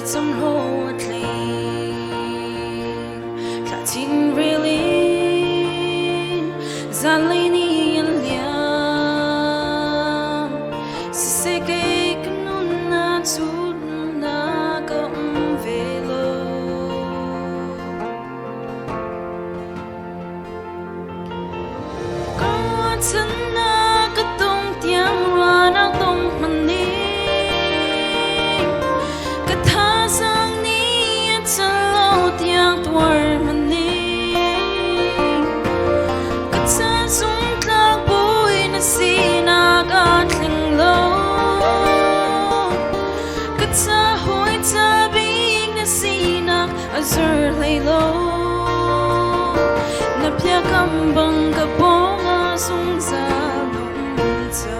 some hold Latin really Zalini and Liam Siseke Kanuna Tudna Velo Tana katong tiang rana tong mani kathasang ni at salo tiang tuar mani katsasong tagboy na sinag at linglo katsahoy tabing na sinag azur laylo napyakambang kapong sung sa nung ta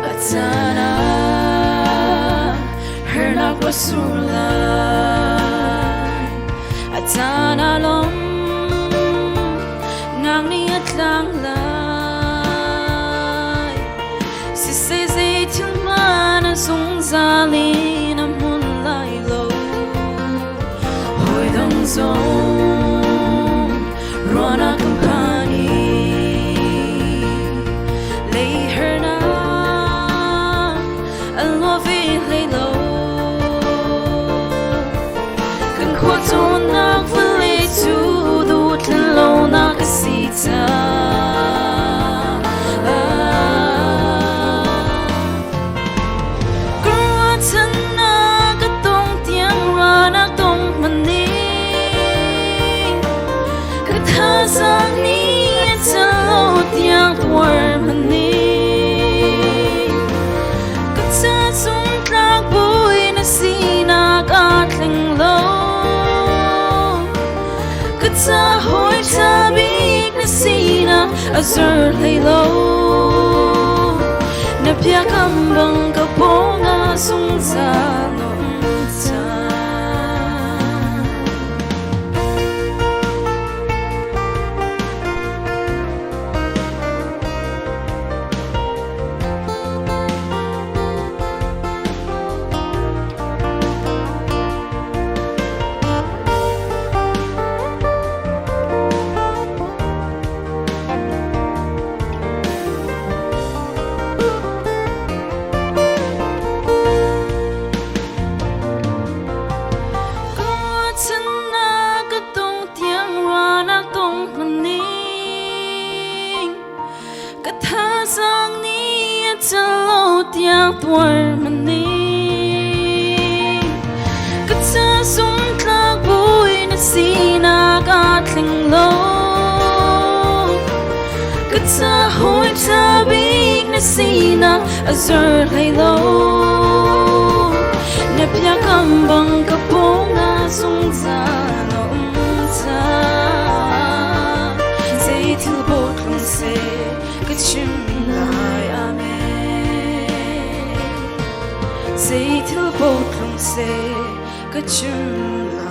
at sana hernak basulay at sana lom ngang niat lang lay si sezay tilman sung zali na munlay lo hoy dong zong Rona company lay her na I love it lay low kan khuato nak vlei tu du tlo na kasita Kurwatan na katong tiang rana tong mani Kathasang ni at salo tiang tuar mani Katsasong tagboy na sinag at linglo Katsahoy tabig na sinag azur laylo Napyakambang kaponga sung sa nung ta Kathasang ni at salo tiang tuar mani Katsasong tagboy na sinag at linglo Katsahoy tabig na sinag azur laylo Napyakambang kaponga sung sa noong ta Zay tilbot lang se Kachim lai amen Zay tilbot lang se Kachim lai